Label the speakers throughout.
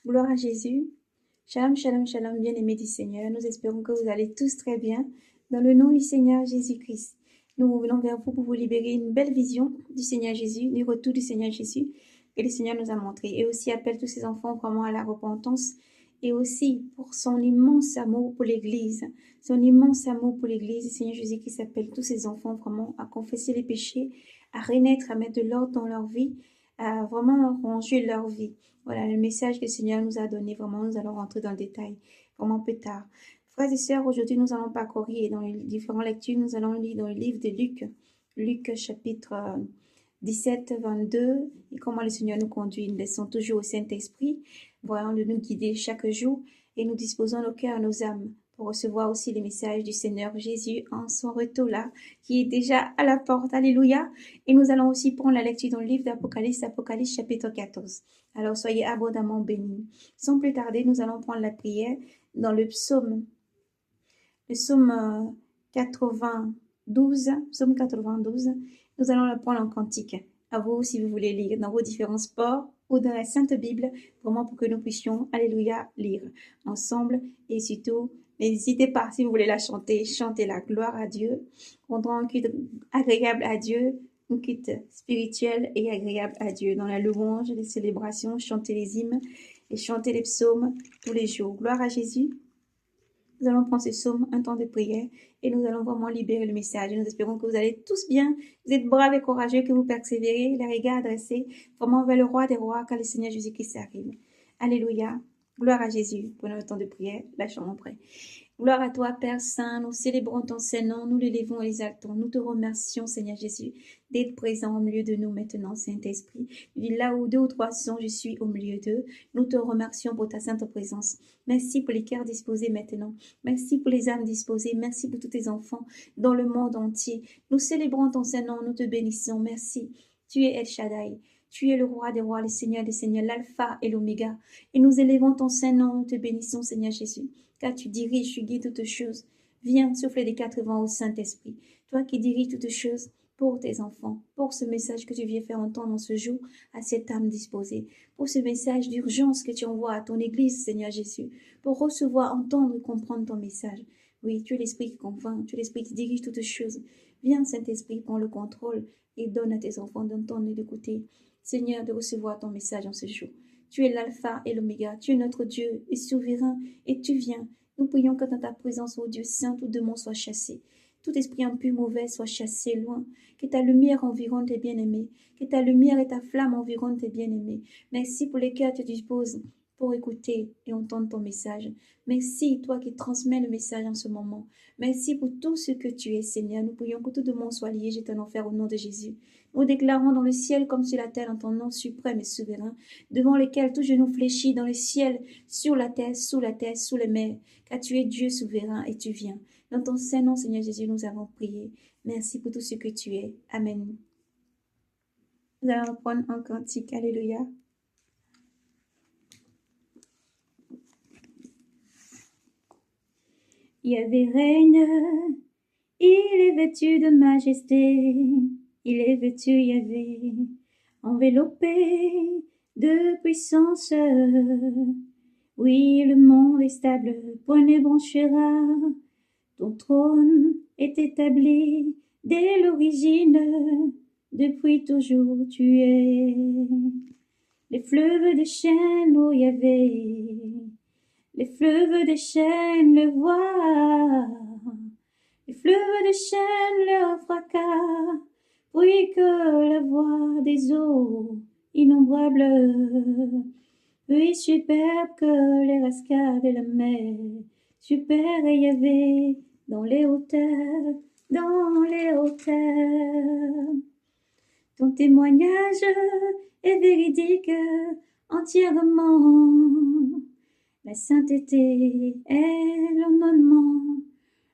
Speaker 1: Gloire à Jésus. Shalom, shalom, shalom, bien-aimés du Seigneur. Nous espérons que vous allez tous très bien. Dans le nom du Seigneur Jésus-Christ, nous venons vers vous pour vous libérer une belle vision du Seigneur Jésus, du retour du Seigneur Jésus que le Seigneur nous a montré. Et aussi appelle tous ses enfants vraiment à la repentance et aussi pour son immense amour pour l'Église. Son immense amour pour l'Église, le Seigneur Jésus-Christ appelle tous ses enfants vraiment à confesser les péchés, à renaître, à mettre de l'ordre dans leur vie, à vraiment ranger leur vie. Voilà le message que le Seigneur nous a donné. Vraiment, nous allons rentrer dans le détail vraiment plus tard. Frères et sœurs, aujourd'hui, nous allons parcourir dans les différentes lectures. Nous allons lire dans le livre de Luc. Luc chapitre 17, 22. Et comment le Seigneur nous conduit. Nous laissons toujours au Saint-Esprit, voyons de nous guider chaque jour. Et nous disposons nos cœurs, nos âmes pour recevoir aussi les messages du Seigneur Jésus en son retour là, qui est déjà à la porte. Alléluia. Et nous allons aussi prendre la lecture dans le livre d'Apocalypse, Apocalypse chapitre 14. Alors soyez abondamment bénis. Sans plus tarder, nous allons prendre la prière dans le psaume 92. Psaume 92. Nous allons la prendre en cantique. À vous, si vous voulez lire dans vos différents sports ou dans la Sainte Bible, vraiment pour que nous puissions, alléluia, lire ensemble. Et surtout, n'hésitez pas, si vous voulez la chanter, chantez la gloire à Dieu. Rendons un culte agréable à Dieu, un culte spirituel et agréable à Dieu. Dans la louange, les célébrations, chantez les hymnes et chantez les psaumes tous les jours. Gloire à Jésus. Nous allons prendre ce psaume, un temps de prière, et nous allons vraiment libérer le message. Nous espérons que vous allez tous bien, vous êtes braves et courageux, que vous persévérez, les regards adressés vraiment vers le roi des rois, car le Seigneur Jésus-Christ arrive. Alléluia. Gloire à Jésus. Prenons le temps de prière. Lâchons prêt. Gloire à toi, Père Saint, nous célébrons ton Saint-Nom, nous l'élevons et l'exaltons. Nous te remercions, Seigneur Jésus, d'être présent au milieu de nous maintenant, Saint-Esprit. Tu dis là où deux ou trois sont, je suis au milieu d'eux. Nous te remercions pour ta sainte présence. Merci pour les cœurs disposés maintenant. Merci pour les âmes disposées. Merci pour tous tes enfants dans le monde entier. Nous célébrons ton Saint-Nom, nous te bénissons. Merci. Tu es El Shaddai. Tu es le roi des rois, le Seigneur des seigneurs, l'alpha et l'oméga. Et nous élevons ton Saint-Nom, nous te bénissons, Seigneur Jésus. Car tu diriges, tu guides toutes choses. Viens souffler des quatre vents au Saint-Esprit. Toi qui diriges toutes choses pour tes enfants, pour ce message que tu viens faire entendre en ce jour à cette âme disposée, pour ce message d'urgence que tu envoies à ton Église, Seigneur Jésus, pour recevoir, entendre et comprendre ton message. Oui, tu es l'Esprit qui convainc, tu es l'Esprit qui dirige toutes choses. Viens, Saint-Esprit, prends le contrôle et donne à tes enfants d'entendre et d'écouter. Seigneur, de recevoir ton message en ce jour. Tu es l'alpha et l'oméga, tu es notre Dieu et souverain, et tu viens. Nous prions que dans ta présence, ô Dieu saint, tout démon soit chassé. Tout esprit impur mauvais soit chassé loin. Que ta lumière environne tes bien-aimés. Que ta lumière et ta flamme environnent tes bien-aimés. Merci pour les cœurs que tu disposes pour écouter et entendre ton message. Merci, toi qui transmets le message en ce moment. Merci pour tout ce que tu es, Seigneur. Nous prions que tout démon soit lié, jette en enfer au nom de Jésus. Nous déclarons dans le ciel comme sur la terre en ton nom suprême et souverain, devant lequel tout genou fléchit dans le ciel, sur la terre, sous les mers, car tu es Dieu souverain et tu viens. Dans ton saint nom, Seigneur Jésus, nous avons prié. Merci pour tout ce que tu es. Amen. Nous allons prendre un cantique. Alléluia. Yahvé règne, il est vêtu de majesté, il est vêtu, Yahvé, enveloppé de puissance. Oui, le monde est stable, point n'ébranchera. Ton trône est établi dès l'origine, depuis toujours tu es. Les fleuves déchaînent, ô Yahvé, les fleuves déchaînent le voix, les fleuves déchaînent leur fracas, bruit que la voix des eaux innombrables. Oui, superbe que les cascades de la mer, super et Yahvé, dans les hauteurs, dans les hauteurs. Ton témoignage est véridique entièrement. La sainteté est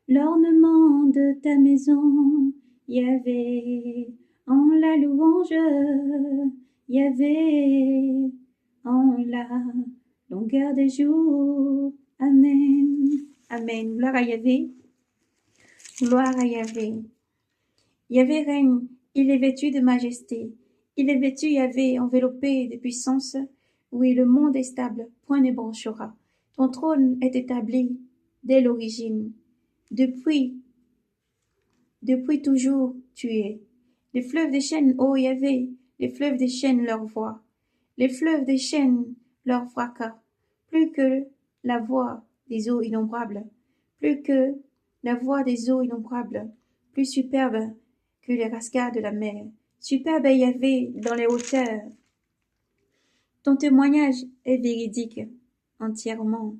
Speaker 1: l'ornement de ta maison. Yahvé, en la louange, Yahvé, en la longueur des jours. Amen. Amen. Gloire à Yahvé. Gloire à Yahvé. Yahvé règne, il est vêtu de majesté. Il est vêtu, Yahvé, enveloppé de puissance. Oui, le monde est stable, point ne branchera. Ton trône est établi dès l'origine. Depuis toujours tu es. Les fleuves déchaînent, ô Yahvé, les fleuves déchaînent leur voix. Les fleuves déchaînent leur fracas, plus que la voix des eaux innombrables, plus que la voix des eaux innombrables, plus superbe que les cascades de la mer. Superbe est Yahvé dans les hauteurs. Ton témoignage est véridique entièrement.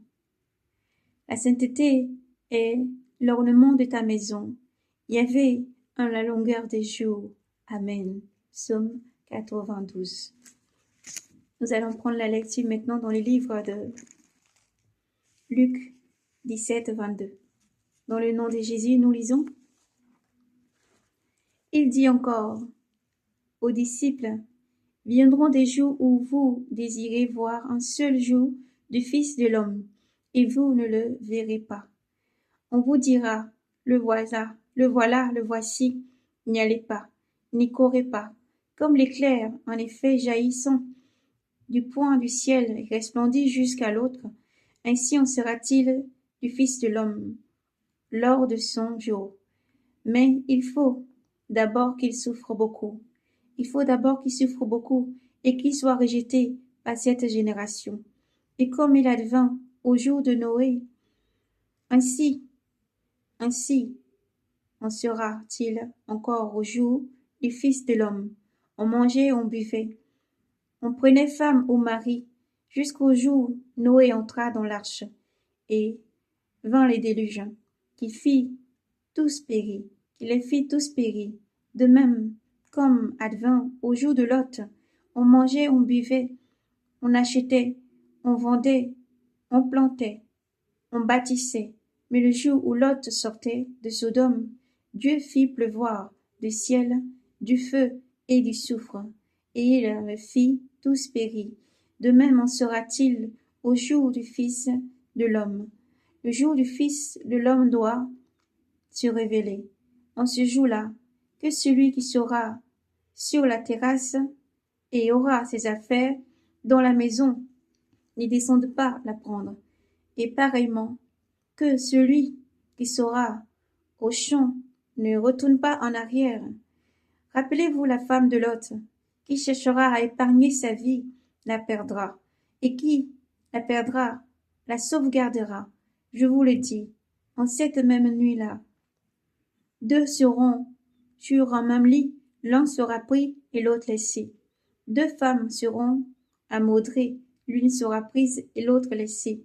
Speaker 1: La sainteté est l'ornement de ta maison. Yahvé en la longueur des jours. Amen. Psaume 92. Nous allons prendre la lecture maintenant dans le livre de Luc 17, 22. Dans le nom de Jésus, nous lisons. Il dit encore aux disciples, viendront des jours où vous désirez voir un seul jour du Fils de l'homme, et vous ne le verrez pas. On vous dira, le voilà, le voici, n'y allez pas, n'y courez pas. Comme l'éclair, en effet, jaillissant du point du ciel et resplendit jusqu'à l'autre, ainsi en sera-t-il du Fils de l'homme lors de son jour. Mais il faut d'abord qu'il souffre beaucoup. Il faut d'abord qu'il souffre beaucoup et qu'il soit rejeté par cette génération. Et comme il advint au jour de Noé, ainsi en sera-t-il encore au jour du Fils de l'homme. On mangeait, on buvait, on prenait femme ou mari, jusqu'au jour où Noé entra dans l'arche, et vint les déluges, qui les fit tous périr. De même, comme advint au jour de Lot, on mangeait, on buvait, on achetait, on vendait, on plantait, on bâtissait. Mais le jour où Lot sortait de Sodome, Dieu fit pleuvoir du ciel du feu et du soufre, et il les fit tous périr. De même en sera-t-il au jour du Fils de l'homme. Le jour du Fils de l'homme doit se révéler. En ce jour-là, que celui qui sera sur la terrasse et aura ses affaires dans la maison n'y descende pas la prendre. Et pareillement, que celui qui sera au champ ne retourne pas en arrière. Rappelez-vous la femme de Lot, qui cherchera à épargner sa vie, la perdra, et qui la perdra, la sauvegardera. Je vous le dis, en cette même nuit-là, deux seront sur un même lit, l'un sera pris et l'autre laissé. Deux femmes seront amoudrées, l'une sera prise et l'autre laissée.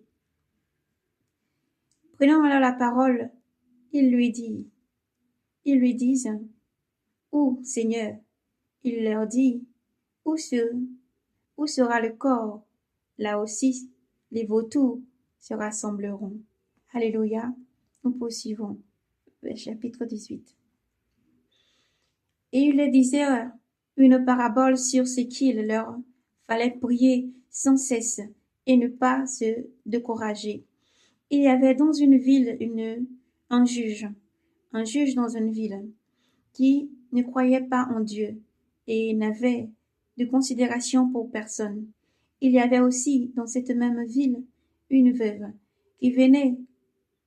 Speaker 1: Prenant alors la parole, ils lui disent, Où, Seigneur? Il leur dit, Où sera le corps? Là aussi, les vautours se rassembleront. Alléluia. Nous poursuivons. Chapitre 18. Et il leur disait une parabole sur ce qu'il leur fallait prier sans cesse et ne pas se décourager. Il y avait dans une ville un juge dans une ville, qui ne croyait pas en Dieu et n'avait de considération pour personne. Il y avait aussi dans cette même ville une veuve qui venait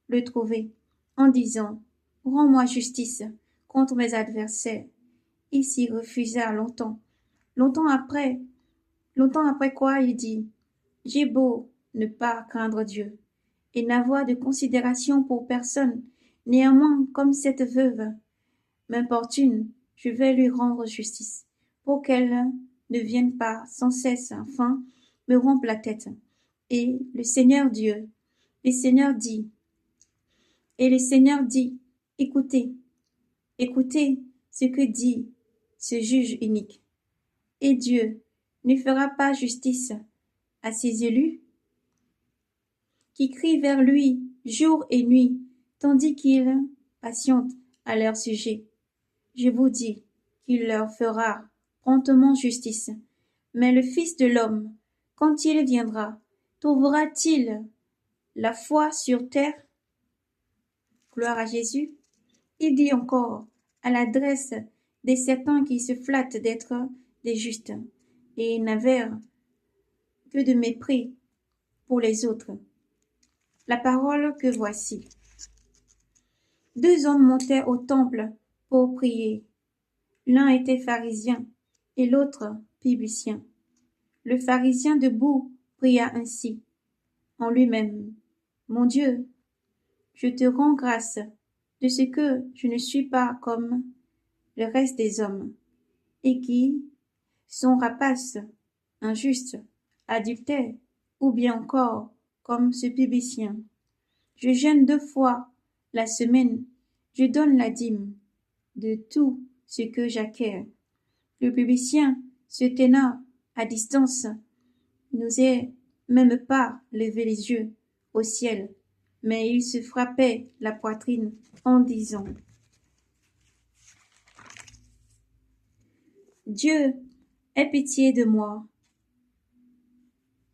Speaker 1: le trouver en disant « Rends-moi justice contre mes adversaires ». Il s'y refusa longtemps. Longtemps après quoi il dit « J'ai beau ne pas craindre Dieu et n'avoir de considération pour personne, néanmoins comme cette veuve m'importune, je vais lui rendre justice, pour qu'elle ne vienne pas sans cesse enfin me rompre la tête. » Et le Seigneur dit, écoutez ce que dit ce juge unique. Et Dieu ne fera pas justice à ses élus qui crient vers lui jour et nuit, tandis qu'il patiente à leur sujet. Je vous dis qu'il leur fera promptement justice. Mais le Fils de l'homme, quand il viendra, trouvera-t-il la foi sur terre? Gloire à Jésus. Il dit encore à l'adresse des certains qui se flattent d'être des justes et n'avèrent que de mépris pour les autres. La parole que voici. 2 hommes montaient au temple pour prier. L'un était pharisien et l'autre publicien. Le pharisien debout pria ainsi en lui-même. Mon Dieu, je te rends grâce de ce que je ne suis pas comme le reste des hommes, et qui sont rapaces, injustes, adultères, ou bien encore comme ce publicien. Je jeûne 2 fois la semaine, je donne la dîme de tout ce que j'acquiers. Le publicien, se tenant à distance, n'osait même pas lever les yeux au ciel, mais il se frappait la poitrine en disant: Dieu, aie pitié de moi,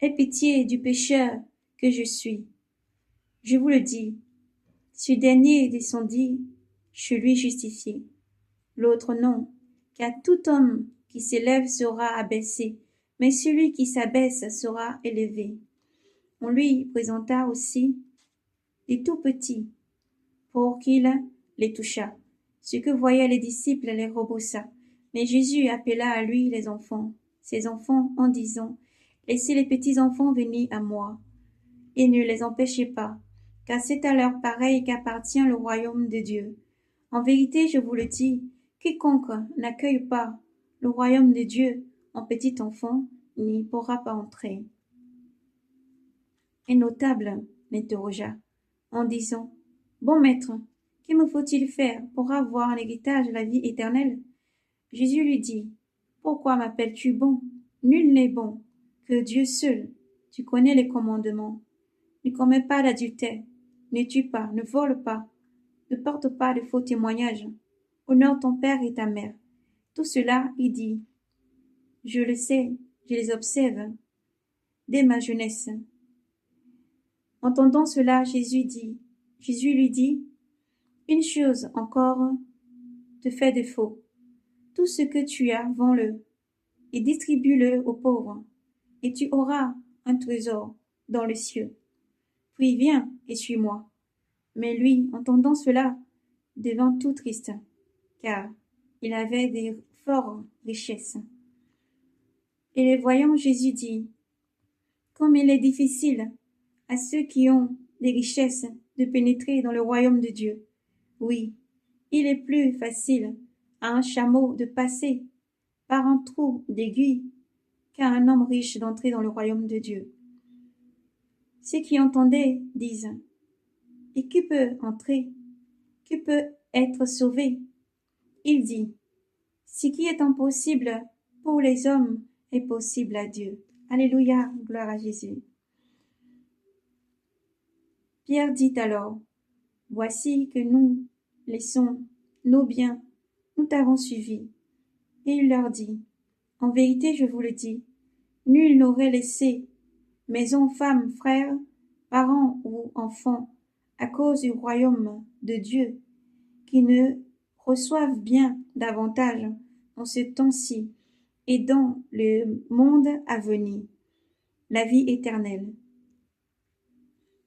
Speaker 1: aie pitié du pécheur que je suis. Je vous le dis, ce dernier descendit chez lui justifié, l'autre non, car tout homme qui s'élève sera abaissé, mais celui qui s'abaisse sera élevé. On lui présenta aussi les tout petits, pour qu'il les touchât. Ce que voyaient les disciples les rebroussa. Mais Jésus appela à lui les enfants, ses enfants, en disant: Laissez les petits enfants venir à moi, et ne les empêchez pas, car c'est à leurs pareils qu'appartient le royaume de Dieu. En vérité, je vous le dis, quiconque n'accueille pas le royaume de Dieu en petit enfant n'y pourra pas entrer. Un notable l'interrogea, en disant: Bon maître, que me faut-il faire pour avoir en héritage la vie éternelle? Jésus lui dit: Pourquoi m'appelles-tu bon? Nul n'est bon que Dieu seul. Tu connais les commandements. Ne commets pas d'adultère, ne tue pas, ne vole pas, ne porte pas de faux témoignages, honore ton père et ta mère. Tout cela, il dit: Je le sais, je les observe dès ma jeunesse. Entendant cela, Jésus lui dit: Une chose encore te fait défaut. Tout ce que tu as, vends-le et distribue-le aux pauvres, et tu auras un trésor dans les cieux. Puis viens et suis-moi. Mais lui, entendant cela, devint tout triste, car il avait des fortes richesses. Et les voyant, Jésus dit: Comme il est difficile à ceux qui ont des richesses de pénétrer dans le royaume de Dieu. Oui, il est plus facile à un chameau de passer par un trou d'aiguille qu'à un homme riche d'entrer dans le royaume de Dieu. Ceux qui entendaient disent: Et qui peut entrer? Qui peut être sauvé? Il dit: Ce qui est impossible pour les hommes est possible à Dieu. Alléluia, gloire à Jésus. Pierre dit alors: Voici que nous laissons nos biens, nous t'avons suivi. Et il leur dit: En vérité, je vous le dis, nul n'aurait laissé maison, femme, frère, parents ou enfants, à cause du royaume de Dieu, qui ne reçoivent bien davantage en ce temps-ci et dans le monde à venir, la vie éternelle.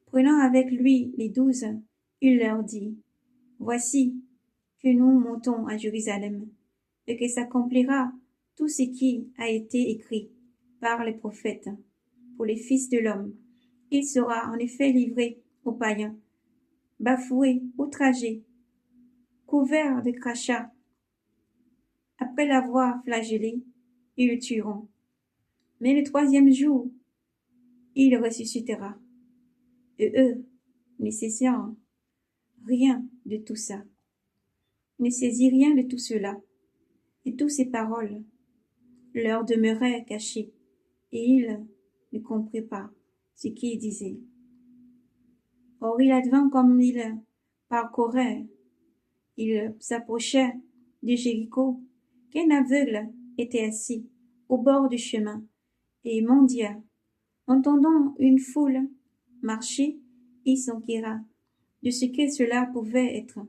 Speaker 1: Prenant avec lui les 12, il leur dit: Voici que nous montons à Jérusalem, et que s'accomplira tout ce qui a été écrit par les prophètes pour les fils de l'homme. Il sera en effet livré aux païens, bafoué, outragé, couvert de crachats. Après l'avoir flagellé, ils le tueront. Mais le 3e jour, il ressuscitera. Et eux, ne saisirent rien de tout ça, ne saisit rien de tout cela, et toutes ces paroles leur demeuraient cachées, et ils ne comprirent pas ce qu'il disait. Or il advint comme il parcourait, il s'approchait de Jéricho, qu'un aveugle était assis au bord du chemin, et mendia. Entendant une foule marcher, il s'enquéra de ce que cela pouvait être.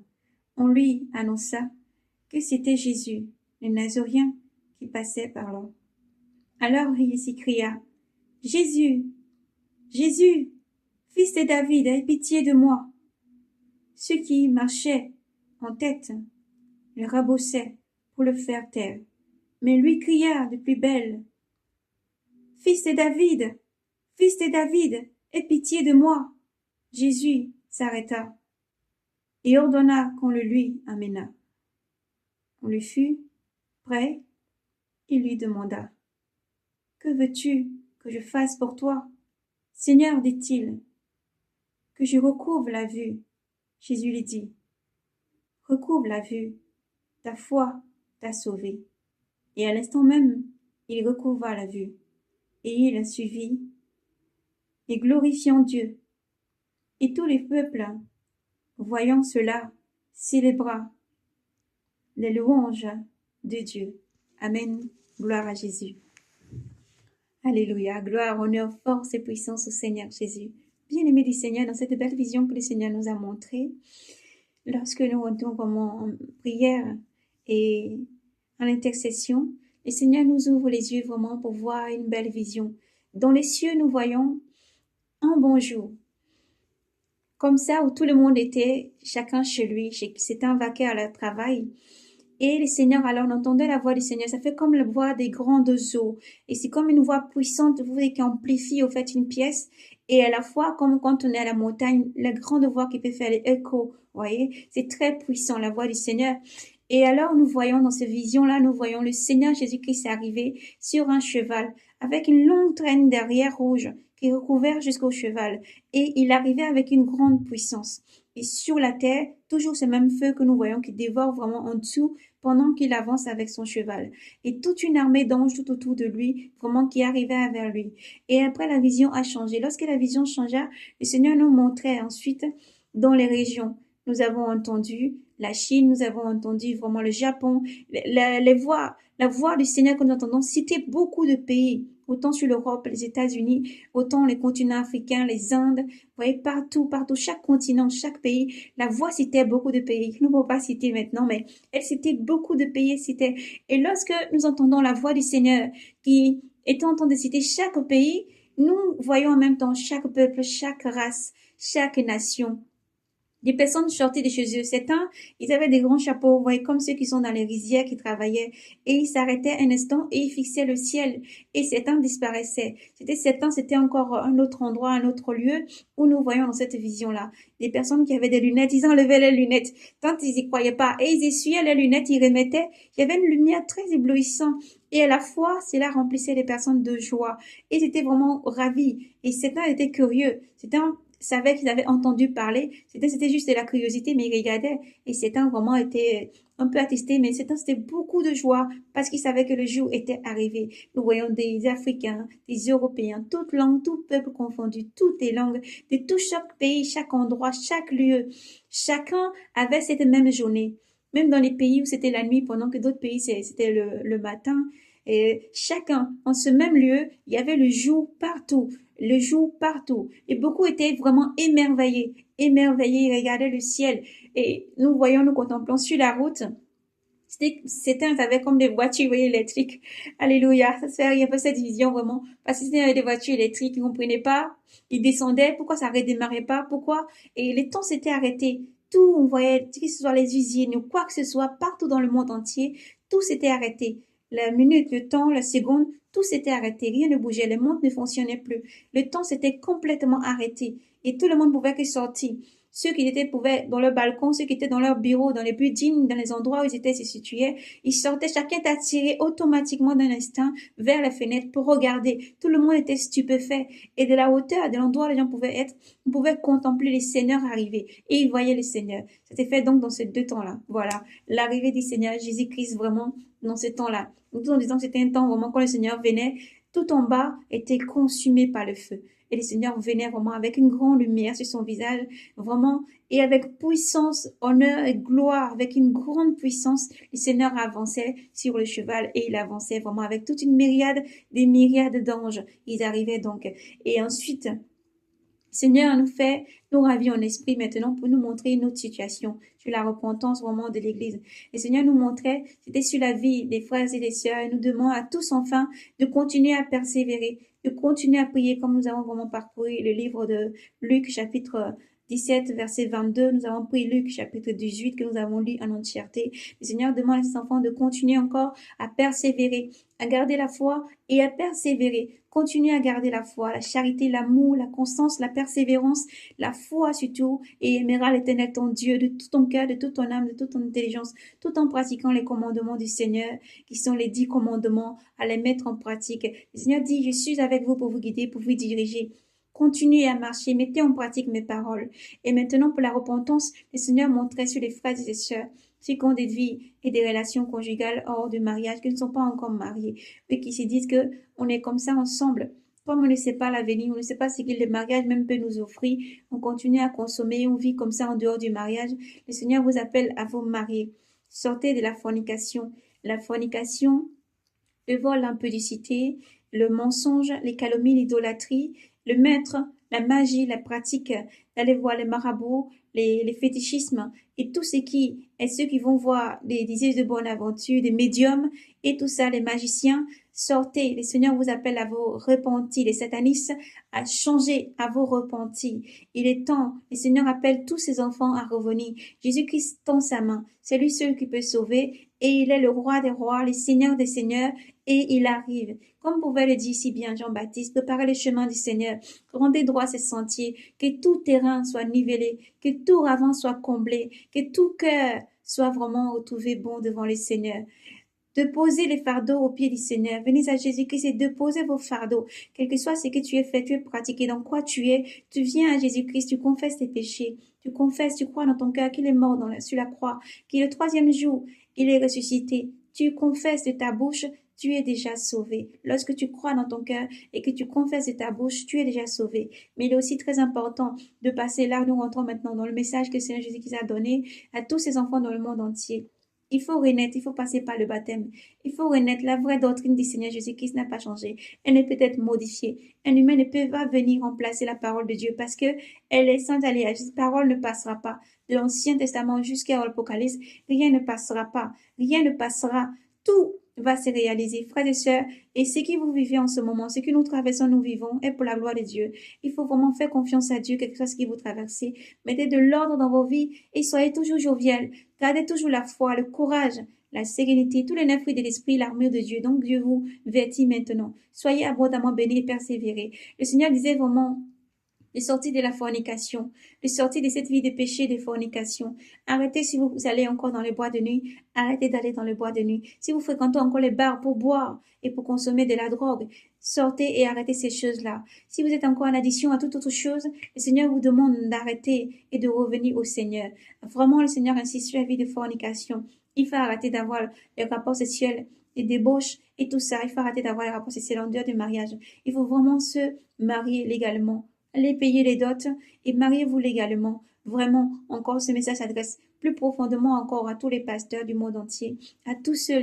Speaker 1: On lui annonça que c'était Jésus, le Nazaréen, qui passait par là. Alors il s'écria: Jésus, Jésus, fils de David, aie pitié de moi. Ceux qui marchaient en tête le rabossaient pour le faire taire. Mais lui cria de plus belle, Fils de David, fils de David, aie pitié de moi. Jésus s'arrêta et ordonna qu'on le lui amena. On le fut prêt, il lui demanda, Que veux-tu que je fasse pour toi? Seigneur, dit-il, que je recouvre la vue. Jésus lui dit, Recouvre la vue, ta foi t'a sauvé. Et à l'instant même, il recouvra la vue, et il suivit, et glorifiant Dieu. Et tous les peuples, voyant cela, célébra les louanges de Dieu. Amen. Gloire à Jésus. Alléluia. Gloire, honneur, force et puissance au Seigneur Jésus. Bien-aimé du Seigneur, dans cette belle vision que le Seigneur nous a montrée, lorsque nous entrons vraiment en prière et en intercession, le Seigneur nous ouvre les yeux vraiment pour voir une belle vision. Dans les cieux, nous voyons un bon jour. Comme ça, où tout le monde était, chacun chez lui, c'était un vaquer à leur travail. Et le Seigneur, alors, on entendait la voix du Seigneur. Ça fait comme la voix des grandes eaux. Et c'est comme une voix puissante, vous voyez, qui amplifie, au fait, une pièce. Et à la fois, comme quand on est à la montagne, la grande voix qui peut faire les échos. Vous voyez, c'est très puissant, la voix du Seigneur. Et alors, nous voyons dans cette vision-là, nous voyons le Seigneur Jésus-Christ arriver sur un cheval, avec une longue traîne derrière rouge, qui est recouvert jusqu'au cheval. Et il arrivait avec une grande puissance. Et sur la terre, toujours ce même feu que nous voyons qui dévore vraiment en dessous pendant qu'il avance avec son cheval. Et toute une armée d'anges tout autour de lui, vraiment qui arrivait vers lui. Et après, la vision a changé. Lorsque la vision changea, le Seigneur nous montrait ensuite dans les régions. Nous avons entendu la Chine, nous avons entendu vraiment le Japon, la voix du Seigneur que nous entendons citer beaucoup de pays, autant sur l'Europe, les États-Unis, autant les continents africains, les Indes, vous voyez, partout, chaque continent, chaque pays, la voix citait beaucoup de pays, nous ne pouvons pas citer maintenant, mais elle citait beaucoup de pays, et lorsque nous entendons la voix du Seigneur qui est en train de citer chaque pays, nous voyons en même temps chaque peuple, chaque race, chaque nation. Des personnes sortaient de chez eux. Certains, ils avaient des grands chapeaux, vous voyez, comme ceux qui sont dans les rizières qui travaillaient. Et ils s'arrêtaient un instant et ils fixaient le ciel. Et certains disparaissaient. C'était encore un autre endroit, un autre lieu où nous voyons dans cette vision-là. Des personnes qui avaient des lunettes, ils enlevaient les lunettes. Tant ils y croyaient pas. Et ils essuyaient les lunettes, ils remettaient. Il y avait une lumière très éblouissante. Et à la fois, cela remplissait les personnes de joie. Et ils étaient vraiment ravis. Et certains étaient curieux. Certains savaient qu'ils avaient entendu parler. C'était juste de la curiosité, mais ils regardaient. Et certains vraiment étaient un peu attestés, mais certains c'était beaucoup de joie parce qu'ils savaient que le jour était arrivé. Nous voyons des Africains, des Européens, toutes langues, tout peuple confondu, toutes les langues, de tout chaque pays, chaque endroit, chaque lieu. Chacun avait cette même journée. Même dans les pays où c'était la nuit, pendant que d'autres pays c'était le matin. Et chacun, en ce même lieu, il y avait le jour partout. Le jour partout. Et beaucoup étaient vraiment émerveillés. Ils regardaient le ciel. Et nous voyons, nous contemplons sur la route. Certains avaient comme des voitures électriques. Alléluia. Ça se fait, il y avait cette vision vraiment. Parce que c'était des voitures électriques, ils ne comprenaient pas. Ils descendaient. Pourquoi ça ne redémarrait pas? Pourquoi? Et le temps s'était arrêté. Tout, on voyait, que ce soit les usines ou quoi que ce soit, partout dans le monde entier, tout s'était arrêté. La minute, le temps, la seconde, tout s'était arrêté. Rien ne bougeait. Les montres ne fonctionnaient plus. Le temps s'était complètement arrêté. Et tout le monde pouvait que sortir. Ceux qui pouvaient dans leur balcon, ceux qui étaient dans leur bureau, dans les buildings, dans les endroits où ils étaient se situaient, ils sortaient, chacun était attiré automatiquement d'un instant vers la fenêtre pour regarder. Tout le monde était stupéfait. Et de la hauteur, de l'endroit où les gens pouvaient être, on pouvait contempler les seigneurs arriver. Et ils voyaient les seigneurs. C'était fait donc dans ces deux temps-là. Voilà. L'arrivée du Seigneur Jésus-Christ vraiment dans ces temps-là. Nous en disant que c'était un temps vraiment quand le Seigneur venait, tout en bas était consumé par le feu. Et le Seigneur venait vraiment avec une grande lumière sur son visage, vraiment, et avec puissance, honneur et gloire, avec une grande puissance, le Seigneur avançait sur le cheval et il avançait vraiment avec toute une myriade, des myriades d'anges. Ils arrivaient donc. Et ensuite, Seigneur nous ravit en esprit maintenant pour nous montrer une autre situation sur la repentance vraiment de l'Église. Et Seigneur nous montrait, c'était sur la vie des frères et des sœurs, et nous demandons à tous enfin de continuer à persévérer, de continuer à prier comme nous avons vraiment parcouru le livre de Luc chapitre 17, verset 22. Nous avons pris Luc chapitre 18 que nous avons lu en entièreté. Le Seigneur demande à ses enfants de continuer encore à persévérer, à garder la foi et à persévérer. Continuez à garder la foi, la charité, l'amour, la constance, la persévérance, la foi surtout, et aimeras l'Éternel ton Dieu de tout ton cœur, de toute ton âme, de toute ton intelligence, tout en pratiquant les commandements du Seigneur, qui sont les 10 commandements, à les mettre en pratique. Le Seigneur dit, je suis avec vous pour vous guider, pour vous diriger. Continuez à marcher, mettez en pratique mes paroles. Et maintenant, pour la repentance, le Seigneur montrait sur les frères et sœurs, ceux qui ont des vies et des relations conjugales hors du mariage, qui ne sont pas encore mariés, eux qui se disent que on est comme ça ensemble. Comme on ne sait pas l'avenir, on ne sait pas ce que le mariage même peut nous offrir, on continue à consommer, on vit comme ça en dehors du mariage. Le Seigneur vous appelle à vous marier. Sortez de la fornication. La fornication, le vol, l'impudicité, le mensonge, les calomnies, l'idolâtrie, le maître, la magie, la pratique, d'aller voir les marabouts, les fétichismes et tout ce qui est ceux qui vont voir des diseases de bonne aventure, des médiums et tout ça, les magiciens, sortez, le Seigneur vous appelle à vous repentir, les satanistes à changer, à vous repentir. Il est temps, le Seigneur appelle tous ses enfants à revenir. Jésus-Christ tend sa main, c'est lui seul qui peut sauver et il est le roi des rois, le Seigneur des seigneurs et il arrive. Comme pouvait le dire si bien Jean-Baptiste, préparez le chemin du Seigneur, rendez droit ses sentiers, que tout terrain soit nivelé, que tout ravin soit comblé, que tout cœur soit vraiment retrouvé bon devant le Seigneur. Déposez les fardeaux aux pieds du Seigneur. Venez à Jésus-Christ et déposez vos fardeaux. Quel que soit ce que tu es fait, tu es pratiqué, dans quoi tu es, tu viens à Jésus-Christ, tu confesses tes péchés, tu confesses, tu crois dans ton cœur qu'il est mort sur la croix, qu'il le troisième jour, il est ressuscité. Tu confesses de ta bouche, tu es déjà sauvé. Lorsque tu crois dans ton cœur et que tu confesses de ta bouche, tu es déjà sauvé. Mais il est aussi très important de passer là, nous rentrons maintenant dans le message que le Seigneur Jésus-Christ a donné à tous ses enfants dans le monde entier. Il faut renaître, il faut passer par le baptême. Il faut renaître. La vraie doctrine du Seigneur Jésus-Christ n'a pas changé. Elle ne peut être modifiée. Un humain ne peut pas venir remplacer la parole de Dieu parce que elle est sans alliage. Cette parole ne passera pas. De l'Ancien Testament jusqu'à l'Apocalypse, rien ne passera pas. Rien ne passera. Tout va se réaliser, frères et sœurs, et ce que vous vivez en ce moment, ce que nous traversons, nous vivons, est pour la gloire de Dieu. Il faut vraiment faire confiance à Dieu, quelque chose qui vous traversez. Mettez de l'ordre dans vos vies et soyez toujours jovial. Gardez toujours la foi, le courage, la sérénité, tous les 9 fruits de l'esprit, l'armure de Dieu. Donc Dieu vous vêtit maintenant. Soyez abondamment bénis et persévérez. Le Seigneur disait vraiment de sortir de la fornication, de sortir de cette vie de péché, de fornication. Arrêtez si vous allez encore dans les bois de nuit, arrêtez d'aller dans les bois de nuit. Si vous fréquentez encore les bars pour boire et pour consommer de la drogue, sortez et arrêtez ces choses-là. Si vous êtes encore en addition à toute autre chose, le Seigneur vous demande d'arrêter et de revenir au Seigneur. Vraiment, le Seigneur insiste sur la vie de fornication. Il faut arrêter d'avoir les rapports sexuels, les débauches et tout ça. Il faut arrêter d'avoir les rapports sexuels en dehors du mariage. Il faut vraiment se marier légalement. Allez payer les dots et mariez-vous légalement. Vraiment, encore ce message s'adresse plus profondément encore à tous les pasteurs du monde entier, à tous ceux,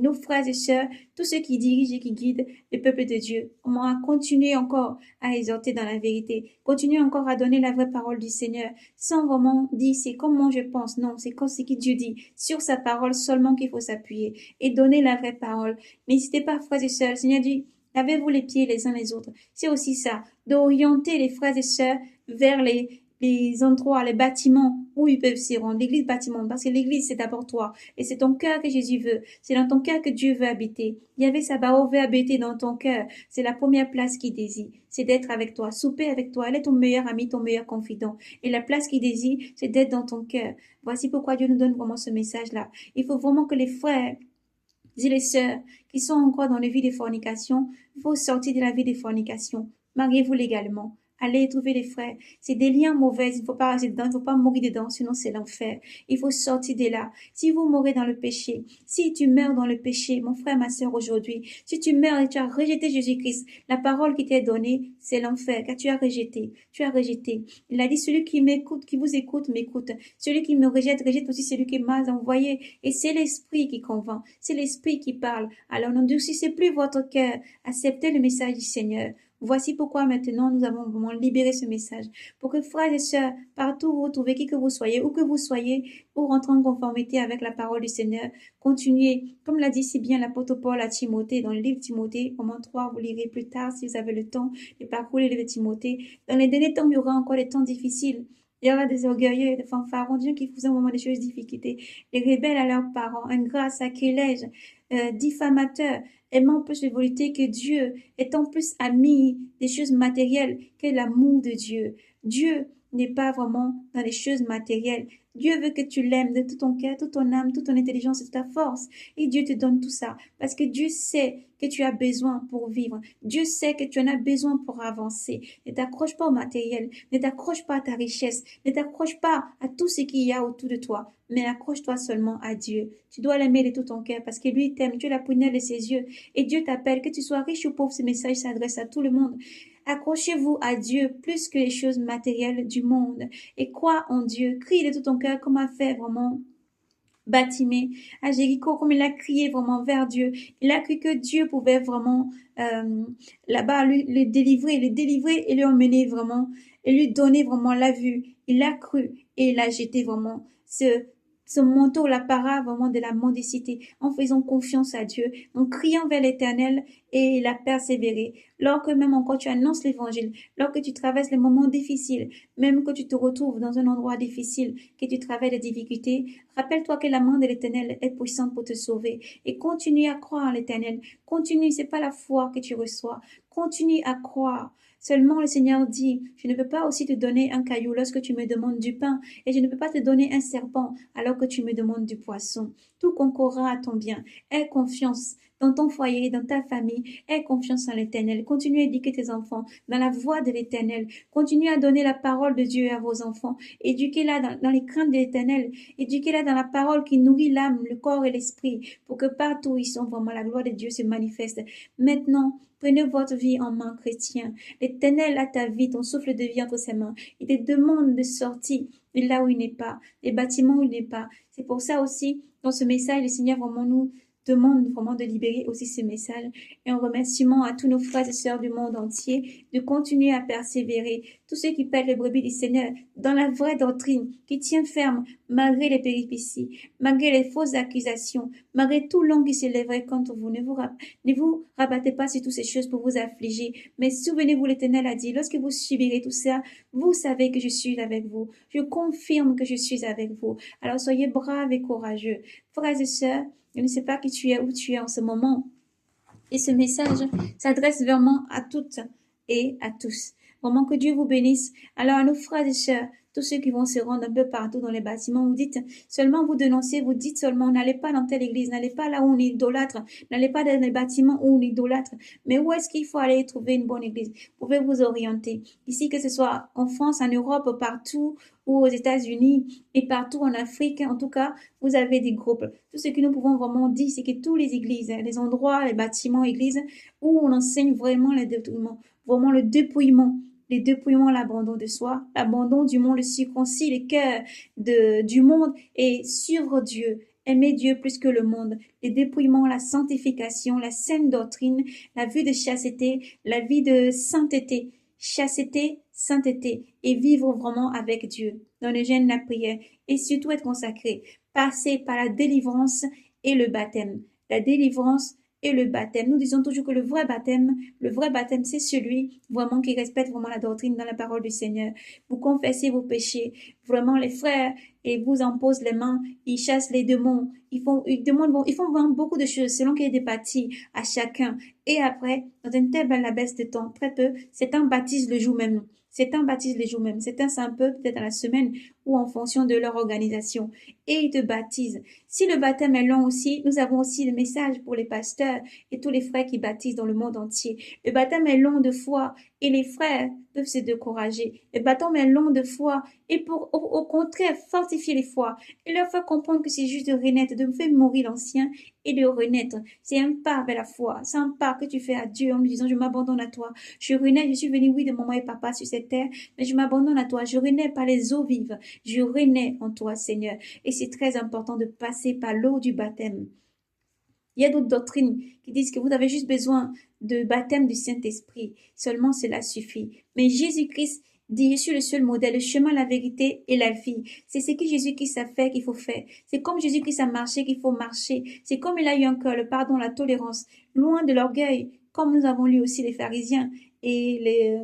Speaker 1: nos frères et sœurs, tous ceux qui dirigent et qui guident le peuple de Dieu. On va continuer encore à exhorter dans la vérité, continuer encore à donner la vraie parole du Seigneur, sans vraiment dire c'est comment je pense, non, c'est comme ce que Dieu dit, sur sa parole seulement qu'il faut s'appuyer et donner la vraie parole. N'hésitez pas, frères et sœurs, le Seigneur dit, lavez-vous les pieds les uns les autres. C'est aussi ça, d'orienter les frères et sœurs vers les endroits, les bâtiments où ils peuvent s'y rendre. L'église bâtiment, parce que l'église c'est d'abord toi. Et c'est ton cœur que Jésus veut. C'est dans ton cœur que Dieu veut habiter. Yahvé Sabaoth veut habiter dans ton cœur. C'est la première place qu'il désire. C'est d'être avec toi, souper avec toi. Elle est ton meilleur ami, ton meilleur confident. Et la place qu'il désire, c'est d'être dans ton cœur. Voici pourquoi Dieu nous donne vraiment ce message-là. Il faut vraiment que les frères et les sœurs qui sont encore dans la vie de fornication, il faut sortir de la vie de fornication. Mariez-vous légalement. Allez trouver les frères. C'est des liens mauvais. Il ne faut pas rester dedans. Il ne faut pas mourir dedans. Sinon, c'est l'enfer. Il faut sortir de là. Si vous mourrez dans le péché, si tu meurs dans le péché, mon frère, ma sœur, aujourd'hui, si tu meurs et tu as rejeté Jésus-Christ, la parole qui t'est donnée, c'est l'enfer, car tu as rejeté. Tu as rejeté. Il a dit, celui qui m'écoute, qui vous écoute, m'écoute. Celui qui me rejette, rejette aussi celui qui m'a envoyé. Et c'est l'esprit qui convainc. C'est l'esprit qui parle. Alors, n'endurcissez plus votre cœur. Acceptez le message du Seigneur. Voici pourquoi maintenant nous avons vraiment libéré ce message. Pour que frères et sœurs, partout où vous trouvez, qui que vous soyez, où que vous soyez, pour rentrer en conformité avec la parole du Seigneur, continuez, comme l'a dit si bien l'apôtre Paul à Timothée, dans le livre Timothée, Romains 3, vous lirez plus tard si vous avez le temps de parcourir le livre Timothée. Dans les derniers temps, il y aura encore des temps difficiles. Il y aura des orgueilleux, des fanfarons, des gens qui faisaient vraiment des choses difficultés, les rebelles à leurs parents, ingrats, sacrilèges, diffamateurs, aimant plus les volontés que Dieu, étant plus amis des choses matérielles que l'amour de Dieu. Dieu n'est pas vraiment dans les choses matérielles. Dieu veut que tu l'aimes de tout ton cœur, toute ton âme, toute ton intelligence et toute ta force. Et Dieu te donne tout ça parce que Dieu sait que tu as besoin pour vivre. Dieu sait que tu en as besoin pour avancer. Ne t'accroche pas au matériel, ne t'accroche pas à ta richesse, ne t'accroche pas à tout ce qu'il y a autour de toi, mais accroche-toi seulement à Dieu. Tu dois l'aimer de tout ton cœur parce que lui t'aime, tu es la prunelle de ses yeux et Dieu t'appelle, que tu sois riche ou pauvre, ce message s'adresse à tout le monde. Accrochez-vous à Dieu plus que les choses matérielles du monde et crois en Dieu. Crie de tout ton cœur comme a fait vraiment Batimée à Jéricho, comme il a crié vraiment vers Dieu. Il a cru que Dieu pouvait vraiment là-bas le délivrer et lui emmener vraiment et lui donner vraiment la vue. Il a cru et il a jeté vraiment ce manteau, la para vraiment de la mendicité, en faisant confiance à Dieu, en criant vers l'Éternel, et il a persévéré. Lorsque même encore tu annonces l'Évangile, lorsque tu traverses les moments difficiles, même que tu te retrouves dans un endroit difficile, que tu traverses des difficultés, rappelle-toi que la main de l'Éternel est puissante pour te sauver, et continue à croire en l'Éternel. Continue, c'est pas la foi que tu reçois. Continue à croire. Seulement le Seigneur dit, je ne peux pas aussi te donner un caillou lorsque tu me demandes du pain, et je ne peux pas te donner un serpent alors que tu me demandes du poisson. Tout concourra à ton bien. Aie confiance dans ton foyer, dans ta famille. Aie confiance en l'Éternel. Continue à éduquer tes enfants dans la voie de l'Éternel. Continue à donner la parole de Dieu à vos enfants. Éduquez-la dans les craintes de l'Éternel. Éduquez-la dans la parole qui nourrit l'âme, le corps et l'esprit, pour que partout où ils sont, vraiment la gloire de Dieu se manifeste. Maintenant, prenez votre vie en main, chrétien. L'Éternel a ta vie, ton souffle de vie entre ses mains. Il te demande de sortir de là où il n'est pas, les bâtiments où il n'est pas. C'est pour ça aussi, dans ce message, le Seigneur vraiment nous demande vraiment de libérer aussi ce message. Et en remerciement à tous nos frères et sœurs du monde entier de continuer à persévérer. Tous ceux qui perdent les brebis du Seigneur dans la vraie doctrine, qui tient ferme malgré les péripéties, malgré les fausses accusations, malgré tout l'homme qui s'élèverait contre vous. Ne vous rabattez pas sur toutes ces choses pour vous affliger. Mais souvenez-vous, l'Éternel a dit, lorsque vous subirez tout ça, vous savez que je suis avec vous. Je confirme que je suis avec vous. Alors soyez braves et courageux. Frères et sœurs, je ne sais pas qui tu es, où tu es en ce moment. Et ce message s'adresse vraiment à toutes et à tous. Vraiment que Dieu vous bénisse. Alors à nos frères et sœurs, tous ceux qui vont se rendre un peu partout dans les bâtiments, vous dites seulement, vous dénoncez, vous dites seulement, n'allez pas dans telle église, n'allez pas là où on idolâtre, n'allez pas dans les bâtiments où on idolâtre. Mais où est-ce qu'il faut aller trouver une bonne église? Vous pouvez vous orienter. Ici, que ce soit en France, en Europe, partout, ou aux États-Unis et partout en Afrique, en tout cas, vous avez des groupes. Tout ce que nous pouvons vraiment dire, c'est que toutes les églises, les endroits, les bâtiments, églises, où on enseigne vraiment le dépouillement, les dépouillements, l'abandon de soi, l'abandon du monde, le circoncis, les cœurs du monde et suivre Dieu. Aimer Dieu plus que le monde, les dépouillements, la sanctification, la saine doctrine, la vie de chasteté, la vie de sainteté, chasteté, sainteté et vivre vraiment avec Dieu dans le jeûne, la prière et surtout être consacré, passer par la délivrance et le baptême. La délivrance et le baptême. Nous disons toujours que le vrai baptême, c'est celui vraiment qui respecte vraiment la doctrine dans la parole du Seigneur. Vous confessez vos péchés, vraiment les frères, et vous en posent les mains, ils chassent les démons, ils font vraiment beaucoup de choses selon qu'il y ait des parties à chacun. Et après, dans une telle belle abaisse de temps, très peu, c'est un baptise le jour même. Certains baptisent les jours même, certains c'est un peu peut-être dans la semaine ou en fonction de leur organisation. Et ils te baptisent. Si le baptême est long aussi, nous avons aussi le message pour les pasteurs et tous les frères qui baptisent dans le monde entier. Le baptême est long de foi et les frères peuvent se décourager. Le baptême est long de foi et pour au contraire fortifier les foi et leur faire comprendre que c'est juste de renaître, de faire mourir l'ancien et de renaître. C'est un pas vers la foi, c'est un pas que tu fais à Dieu en lui disant je m'abandonne à toi. Je renais, je suis venu oui de maman et papa sur cette terre, mais je m'abandonne à toi. Je renais par les eaux vives. Je renais en toi, Seigneur. Et c'est très important de passer par l'eau du baptême. Il y a d'autres doctrines qui disent que vous avez juste besoin de baptême du Saint-Esprit. Seulement cela suffit. Mais Jésus-Christ dit, je suis le seul modèle, le chemin, la vérité et la vie. C'est ce que Jésus-Christ a fait qu'il faut faire. C'est comme Jésus-Christ a marché qu'il faut marcher. C'est comme il a eu encore le pardon, la tolérance, loin de l'orgueil, comme nous avons lu aussi les pharisiens et